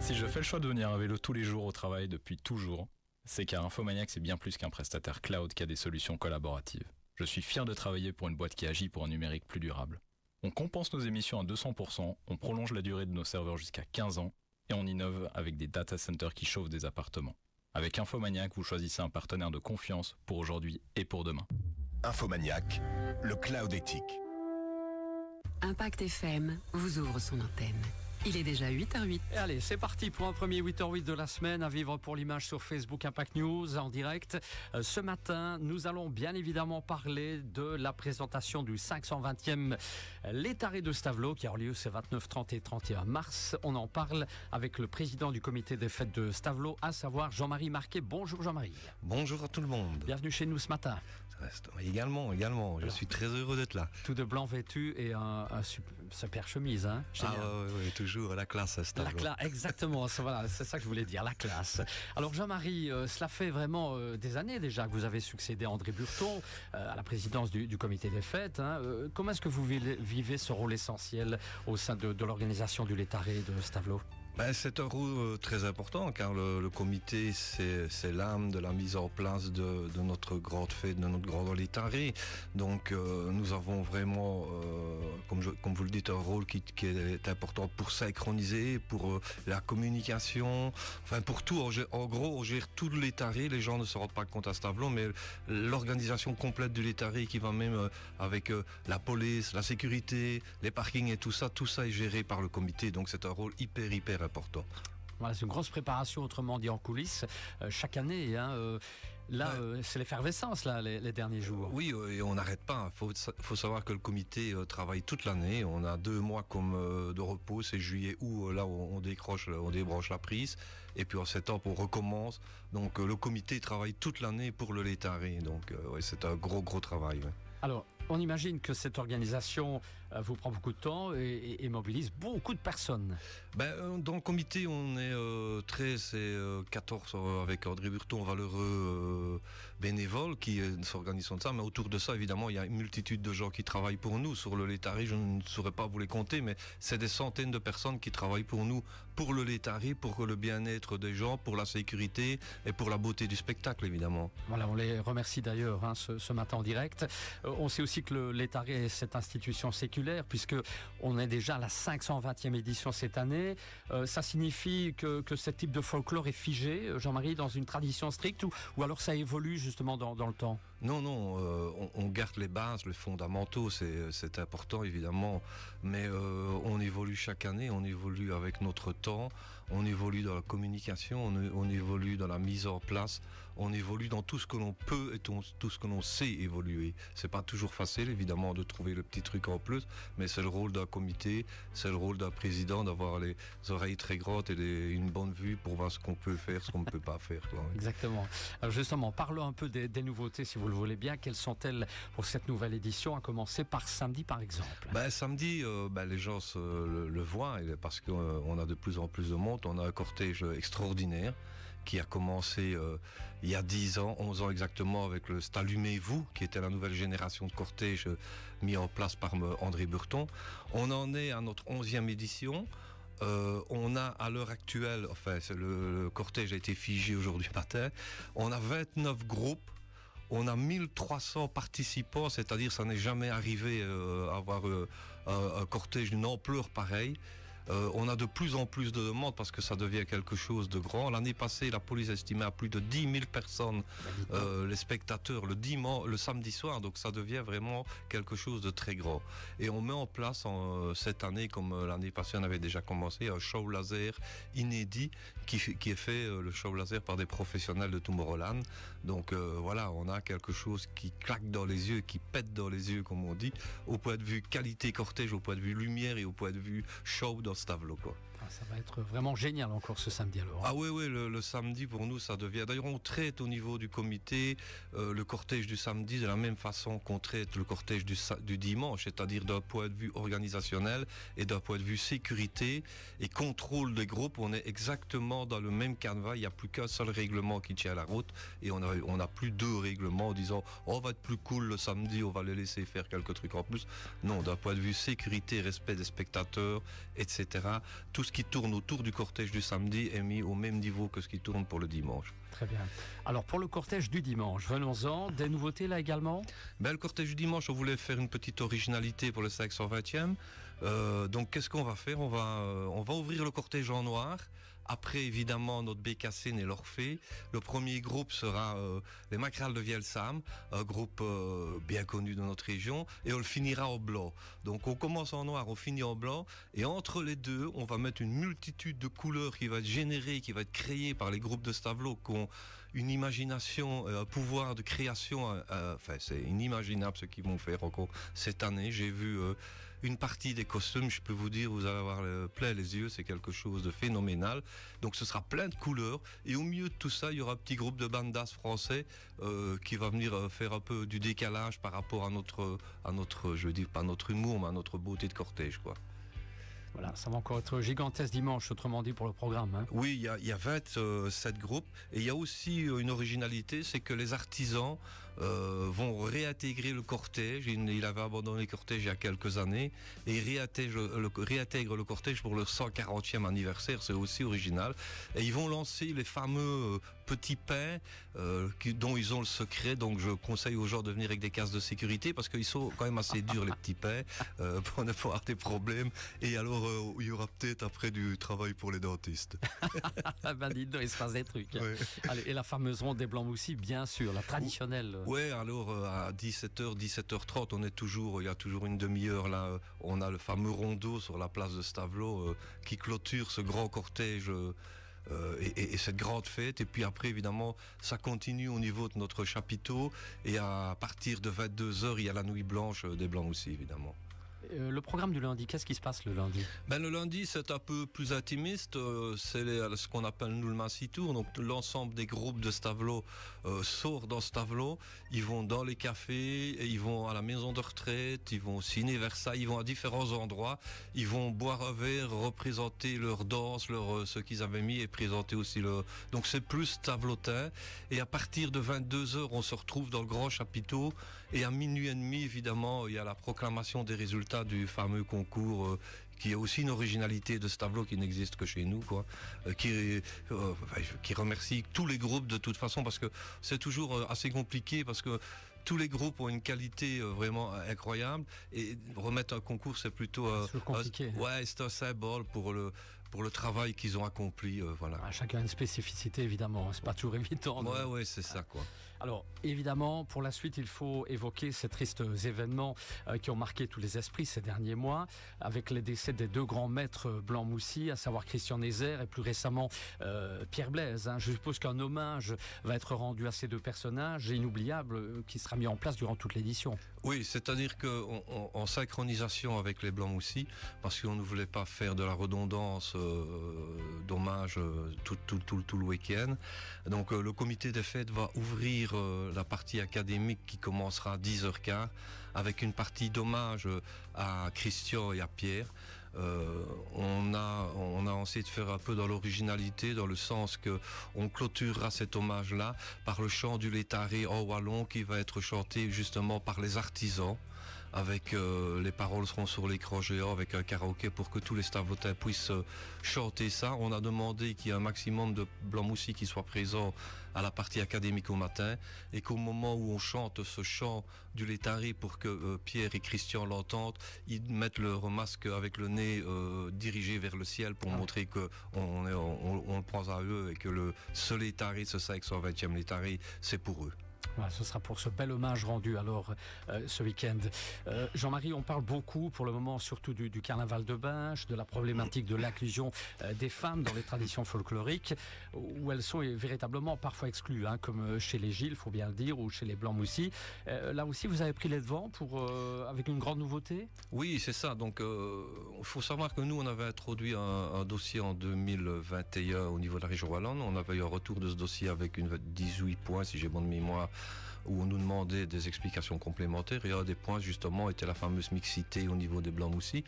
Si je fais le choix de venir à vélo tous les jours au travail depuis toujours, c'est car Infomaniac c'est bien plus qu'un prestataire cloud qui a des solutions collaboratives. Je suis fier de travailler pour une boîte qui agit pour un numérique plus durable. On compense nos émissions à 200%, on prolonge la durée de nos serveurs jusqu'à 15 ans et on innove avec des data centers qui chauffent des appartements. Avec Infomaniac, vous choisissez un partenaire de confiance pour aujourd'hui et pour demain. Infomaniac, le cloud éthique. Impact FM vous ouvre son antenne. Il est déjà 8h08. Et allez, c'est parti pour un premier 8h08 de la semaine à vivre pour l'image sur Facebook Impact News en direct. Ce matin, nous allons bien évidemment parler de la présentation du 520e Les Tarés de Stavelot qui a lieu ce 29, 30 et 31 mars. On en parle avec le président du comité des fêtes de Stavelot, à savoir Jean-Marie Marquet. Bonjour Jean-Marie. Bonjour à tout le monde. Bienvenue chez nous ce matin. Également. Je suis très heureux d'être là. Tout de blanc vêtu et un super chemise. Hein. Oui, toujours la classe à Stavelot. Exactement, voilà, c'est ça que je voulais dire, la classe. Alors Jean-Marie, cela fait vraiment des années déjà que vous avez succédé à André Burton à la présidence du comité des fêtes. Hein. Comment est-ce que vous vivez ce rôle essentiel au sein de l'organisation du Les Tarés de Stavelot ? C'est un rôle très important car le comité c'est l'âme de la mise en place de notre grande fête, de notre grand Les Tarés. Donc nous avons vraiment, comme vous le dites, un rôle qui est important pour synchroniser, pour la communication, enfin pour tout. En gros, on gère tout le Les Tarés. Les gens ne se rendent pas compte à Stavelot, mais l'organisation complète du Les Tarés qui va même avec la police, la sécurité, les parkings et tout ça est géré par le comité. Donc c'est un rôle hyper important. Voilà, c'est une grosse préparation, autrement dit en coulisses, chaque année. Hein, c'est l'effervescence là, les derniers jours. Oui, et on n'arrête pas. Faut savoir que le comité travaille toute l'année. On a 2 mois comme de repos, c'est juillet, août, là où on débranche la prise. Et puis en septembre, on recommence. Donc le comité travaille toute l'année pour le Les Tarés. Donc c'est un gros travail. Ouais. Alors, on imagine que cette organisation vous prend beaucoup de temps et mobilise beaucoup de personnes. Dans le comité, on est 13 et 14 avec André Burton, valeureux bénévoles qui s'organisent de ça. Mais autour de ça, évidemment, il y a une multitude de gens qui travaillent pour nous. Sur le Les Tarés, je ne saurais pas vous les compter, mais c'est des centaines de personnes qui travaillent pour nous, pour le Les Tarés, pour le bien-être des gens, pour la sécurité et pour la beauté du spectacle, évidemment. Voilà, on les remercie d'ailleurs ce matin en direct. On sait aussi que le Les Tarés est cette institution séculaire puisque on est déjà à la 520e édition cette année. Ça signifie que ce type de folklore est figé, Jean-Marie, dans une tradition stricte ou alors ça évolue justement dans le temps ? Non, on garde les bases, les fondamentaux, c'est important évidemment, mais on évolue chaque année, on évolue avec notre temps, on évolue dans la communication, on évolue dans la mise en place, on évolue dans tout ce que l'on peut et tout ce que l'on sait évoluer. C'est pas toujours facile évidemment de trouver le petit truc en plus, mais c'est le rôle d'un comité, c'est le rôle d'un président d'avoir les oreilles très grandes et une bonne vue pour voir ce qu'on peut faire, ce qu'on ne peut pas faire. Quoi. Exactement. Alors justement, parlons un peu des nouveautés si vous le voulez bien. Quelles sont-elles pour cette nouvelle édition, à commencer par samedi par exemple ? Samedi, les gens le voient parce qu'on a de plus en plus de monde. On a un cortège extraordinaire qui a commencé il y a 11 ans exactement avec le Allumez-vous, qui était la nouvelle génération de cortège mis en place par André Burton. On en est à notre 11e édition. On a à l'heure actuelle, le cortège a été figé aujourd'hui matin, on a 29 groupes. On a 1300 participants, c'est-à-dire ça n'est jamais arrivé à avoir un cortège d'une ampleur pareille. On a de plus en plus de demandes parce que ça devient quelque chose de grand. L'année passée, la police estimait à plus de 10 000 personnes les spectateurs le samedi soir. Donc ça devient vraiment quelque chose de très grand. Et on met en place cette année, comme l'année passée on avait déjà commencé, un show laser inédit qui est fait le show laser par des professionnels de Tomorrowland. Donc voilà, on a quelque chose qui claque dans les yeux, qui pète dans les yeux comme on dit, au point de vue qualité cortège, au point de vue lumière et au point de vue show dans Stavelot, quoi. Ça va être vraiment génial encore ce samedi alors. Ah oui, le samedi pour nous ça devient. D'ailleurs on traite au niveau du comité le cortège du samedi de la même façon qu'on traite le cortège du dimanche, c'est-à-dire d'un point de vue organisationnel et d'un point de vue sécurité et contrôle des groupes. On est exactement dans le même canevas. Il n'y a plus qu'un seul règlement qui tient la route et on a plus 2 règlements en disant on va être plus cool le samedi, on va les laisser faire quelques trucs en plus. Non, d'un point de vue sécurité, respect des spectateurs, etc. Tout ce qui qui tourne autour du cortège du samedi est mis au même niveau que ce qui tourne pour le dimanche. Très bien. Alors pour le cortège du dimanche, venons-en, des nouveautés là également? Le cortège du dimanche, on voulait faire une petite originalité pour le 520e. Donc qu'est-ce qu'on va faire? On va ouvrir le cortège en noir. Après, évidemment, notre bécassine et l'Orphée. Le premier groupe sera les Macrales de Vielsam, un groupe bien connu de notre région, et on le finira en blanc. Donc on commence en noir, on finit en blanc, et entre les deux, on va mettre une multitude de couleurs qui va être générée, qui va être créée par les groupes de Stavelot, qui ont une imagination, un pouvoir de création. Enfin, c'est inimaginable ce qu'ils vont faire encore cette année. J'ai vu une partie des costumes, je peux vous dire, vous allez avoir plein les yeux, c'est quelque chose de phénoménal. Donc ce sera plein de couleurs, et au milieu de tout ça, il y aura un petit groupe de bandas français qui va venir faire un peu du décalage par rapport à notre, je veux dire, pas notre humour, mais à notre beauté de cortège, quoi. Voilà, ça va encore être gigantesque dimanche, autrement dit, pour le programme. Hein. Oui, il y a 27 groupes, et il y a aussi une originalité, c'est que les artisans vont réintégrer le cortège. Il avait abandonné le cortège il y a quelques années, et ils réintègrent le cortège pour leur 140e anniversaire. C'est aussi original. Et ils vont lancer les fameux petits pains dont ils ont le secret. Donc je conseille aux gens de venir avec des casques de sécurité, parce qu'ils sont quand même assez durs, les petits pains, pour ne pas avoir des problèmes. Et alors il y aura peut-être après du travail pour les dentistes. Dites donc, il se passe des trucs. Ouais. Allez, et la fameuse ronde des Blancs Moussis, bien sûr, la traditionnelle. Ouais, alors à 17h, 17h30, il y a toujours une demi-heure là. On a le fameux rondeau sur la place de Stavelot qui clôture ce grand cortège et cette grande fête. Et puis après, évidemment, ça continue au niveau de notre chapiteau. Et à partir de 22h, il y a la nuit blanche des Blancs aussi, évidemment. Le programme du lundi, qu'est-ce qui se passe le lundi? Le lundi, c'est un peu plus intimiste. C'est ce qu'on appelle nous le Massitour. Donc l'ensemble des groupes de Stavelot sort dans Stavelot. Ils vont dans les cafés, et ils vont à la maison de retraite, ils vont au ciné Versailles, ils vont à différents endroits. Ils vont boire un verre, représenter leur danse, ce qu'ils avaient mis, et présenter aussi leur... Donc c'est plus stavelotin. Et à partir de 22h, on se retrouve dans le grand chapiteau. Et à minuit et demi, évidemment, il y a la proclamation des résultats du fameux concours qui est aussi une originalité de Stavelot qui n'existe que chez nous, quoi. Qui remercie tous les groupes de toute façon, parce que c'est toujours assez compliqué, parce que tous les groupes ont une qualité vraiment incroyable, et remettre un concours, c'est plutôt compliqué. C'est un symbole pour le travail qu'ils ont accompli, voilà. Chacun a une spécificité, évidemment, c'est pas toujours évident. Ouais, c'est ça, quoi. Alors, évidemment, pour la suite, il faut évoquer ces tristes événements qui ont marqué tous les esprits ces derniers mois, avec les décès des deux grands maîtres Blancs-Moussis, à savoir Christian Nézère et plus récemment Pierre Blaise. Hein. Je suppose qu'un hommage va être rendu à ces deux personnages inoubliables qui sera mis en place durant toute l'édition. Oui, c'est-à-dire qu'en synchronisation avec les Blancs-Moussis, parce qu'on ne voulait pas faire de la redondance d'hommage tout le week-end. Donc le comité des fêtes va ouvrir la partie académique qui commencera à 10h15 avec une partie d'hommage à Christian et à Pierre. On a essayé de faire un peu dans l'originalité, dans le sens que on clôturera cet hommage-là par le chant du Létaré en wallon qui va être chanté justement par les artisans. Avec les paroles seront sur l'écran géant avec un karaoké pour que tous les Stavelotins puissent chanter ça. On a demandé qu'il y ait un maximum de Blancs-Moussis qui soient présents à la partie académique au matin, et qu'au moment où on chante ce chant du Létaré, pour que Pierre et Christian l'entendent, ils mettent leur masque avec le nez dirigé vers le ciel pour montrer qu'on le prend à eux, et que ce Létaré, ce 520e Létaré, c'est pour eux. Voilà, ce sera pour ce bel hommage rendu alors ce week-end. Jean-Marie, on parle beaucoup pour le moment surtout du carnaval de Binche, de la problématique de l'inclusion des femmes dans les traditions folkloriques, où elles sont véritablement parfois exclues, hein, comme chez les Gilles, il faut bien le dire, ou chez les Blancs-Moussis. Là aussi, vous avez pris les devants avec une grande nouveauté? Oui, c'est ça. Donc, il faut savoir que nous, on avait introduit un dossier en 2021 au niveau de la région wallonne. On avait eu un retour de ce dossier avec 18 points, si j'ai bon de mémoire, où on nous demandait des explications complémentaires. Et un des points justement était la fameuse mixité au niveau des blancs moussis.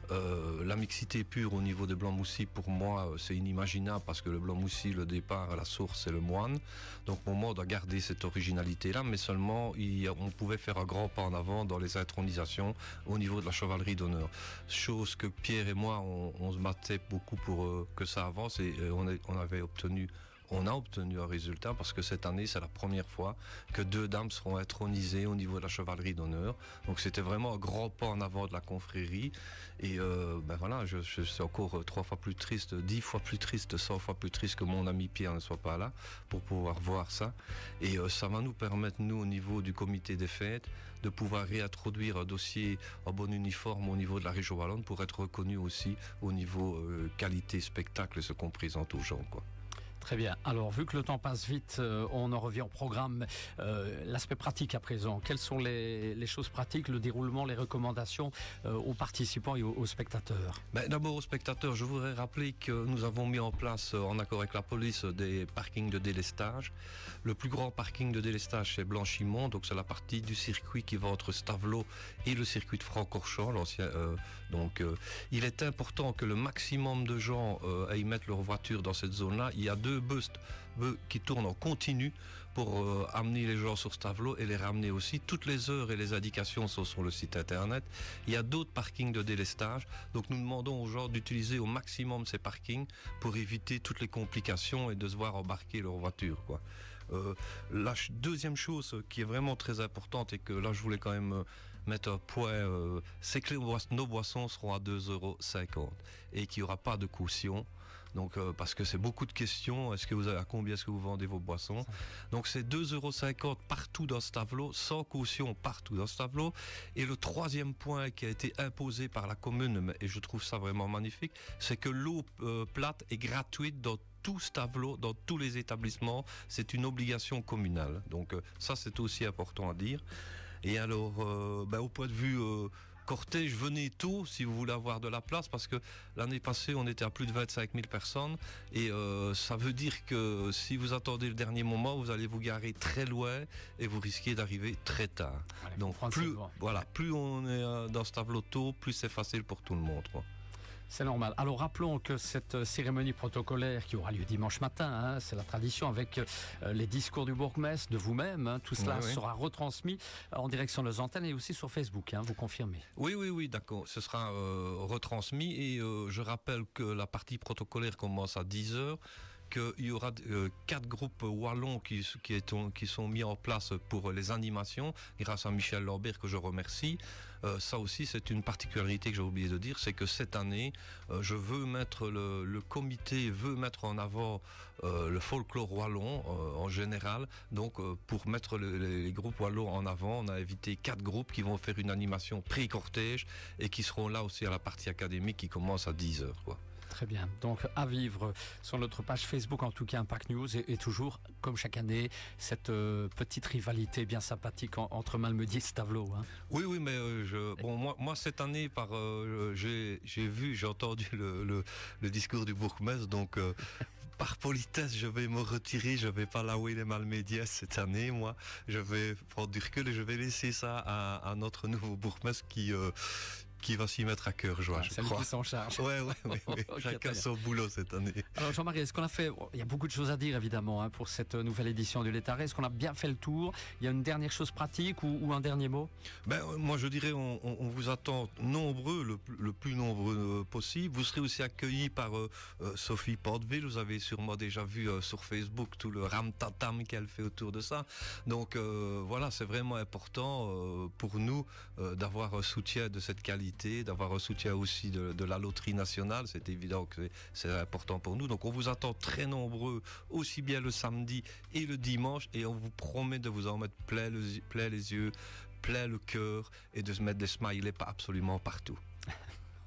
La mixité pure au niveau des blancs moussis, pour moi, c'est inimaginable parce que le blanc moussi, le départ, la source, c'est le moine. Donc pour moi, on doit garder cette originalité-là, mais seulement on pouvait faire un grand pas en avant dans les intronisations au niveau de la chevalerie d'honneur. Chose que Pierre et moi, on se battait beaucoup pour que ça avance et on a obtenu un résultat parce que cette année, c'est la première fois que 2 dames seront intronisées au niveau de la chevalerie d'honneur. Donc c'était vraiment un grand pas en avant de la confrérie. Et voilà, je suis encore 3 fois plus triste, 10 fois plus triste, 100 fois plus triste que mon ami Pierre ne soit pas là pour pouvoir voir ça. Et ça va nous permettre, nous, au niveau du comité des fêtes, de pouvoir réintroduire un dossier en bon uniforme au niveau de la région wallonne pour être reconnu aussi au niveau qualité spectacle et ce qu'on présente aux gens, quoi. Très bien. Alors, vu que le temps passe vite, on en revient au programme. L'aspect pratique à présent. Quelles sont les choses pratiques, le déroulement, les recommandations aux participants et aux spectateurs? D'abord aux spectateurs, je voudrais rappeler que nous avons mis en place, en accord avec la police, des parkings de délestage. Le plus grand parking de délestage, c'est Blanchimont, donc c'est la partie du circuit qui va entre Stavelot et le circuit de Francorchamps, l'ancien. Il est important que le maximum de gens aillent mettre leur voiture dans cette zone-là. Il y a 2 bus qui tournent en continu pour amener les gens sur Stavelot et les ramener aussi. Toutes les heures et les indications sont sur le site internet. Il y a d'autres parkings de délestage, donc nous demandons aux gens d'utiliser au maximum ces parkings pour éviter toutes les complications et de se voir embarquer leur voiture, quoi. La deuxième chose qui est vraiment très importante et que là je voulais quand même mettre un point, c'est que nos boissons seront à 2,50 € et qu'il n'y aura pas de caution. Donc, parce que c'est beaucoup de questions. À combien est-ce que vous vendez vos boissons? Donc c'est 2,50 € partout dans Stavelot, sans caution partout dans Stavelot. Et le troisième point qui a été imposé par la commune, et je trouve ça vraiment magnifique, c'est que l'eau plate est gratuite dans tout Stavelot, dans tous les établissements. C'est une obligation communale. Donc ça, c'est aussi important à dire. Et alors, au point de vue cortège, venez tôt si vous voulez avoir de la place, parce que l'année passée, on était à plus de 25 000 personnes. Et ça veut dire que si vous attendez le dernier moment, vous allez vous garer très loin et vous risquez d'arriver très tard. Donc plus on est dans Stavelot tôt, plus c'est facile pour tout le monde, quoi. C'est normal. Alors rappelons que cette cérémonie protocolaire qui aura lieu dimanche matin, c'est la tradition avec les discours du bourgmestre, de vous-même, tout cela sera retransmis en direction de nos antennes et aussi sur Facebook, vous confirmez? Oui, d'accord. Ce sera retransmis et je rappelle que la partie protocolaire commence à 10h. Qu'il y aura 4 groupes wallons qui sont mis en place pour les animations, grâce à Michel Lambert que je remercie. Ça aussi, c'est une particularité que j'ai oublié de dire, c'est que cette année, le comité veut mettre en avant le folklore wallon en général. Donc, pour mettre les groupes wallons en avant, on a invité 4 groupes qui vont faire une animation pré-cortège et qui seront là aussi à la partie académique qui commence à 10h, quoi. Très bien. Donc, à vivre sur notre page Facebook, en tout cas Impact News, et toujours, comme chaque année, cette petite rivalité bien sympathique entre Malmedy et Stavelot. Oui, mais moi cette année, j'ai entendu le discours du bourgmestre, donc par politesse, je vais me retirer, je vais pas laouer les Malmédiens cette année, moi. Je vais prendre du recul et je vais laisser ça à notre nouveau bourgmestre qui va s'y mettre à cœur joie, je crois. Qui s'en charge. Oui. Chacun son boulot cette année. Alors Jean-Marie, est-ce qu'on a fait... Il y a beaucoup de choses à dire évidemment pour cette nouvelle édition de l'État. Est-ce qu'on a bien fait le tour? Il y a une dernière chose pratique ou un dernier mot? Moi je dirais, on vous attend nombreux, le plus nombreux possible. Vous serez aussi accueillis par Sophie Porteville. Vous avez sûrement déjà vu sur Facebook tout le ram-tatam qu'elle fait autour de ça. Donc voilà, c'est vraiment important pour nous d'avoir un soutien de cette qualité, d'avoir un soutien aussi de la loterie nationale. C'est évident que c'est important pour nous. Donc on vous attend très nombreux, aussi bien le samedi et le dimanche, et on vous promet de vous en mettre plein les yeux, plein le cœur, et de se mettre des smileys absolument partout.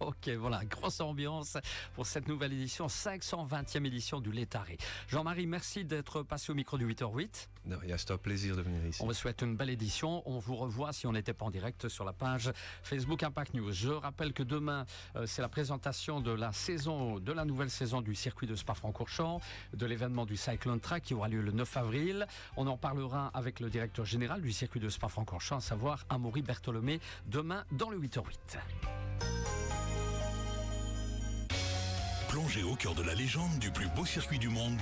Ok, voilà, grosse ambiance pour cette nouvelle édition, 520e édition du Létaré. Jean-Marie, merci d'être passé au micro du 8h08. De rien, c'est un plaisir de venir ici. On vous souhaite une belle édition. On vous revoit si on n'était pas en direct sur la page Facebook Impact News. Je rappelle que demain, c'est la présentation de la nouvelle saison du circuit de Spa-Francorchamps, de l'événement du Cyclone Track qui aura lieu le 9 avril. On en parlera avec le directeur général du circuit de Spa-Francorchamps, à savoir Amaury Bertholomé, demain dans le 8h08. Plongez au cœur de la légende du plus beau circuit du monde.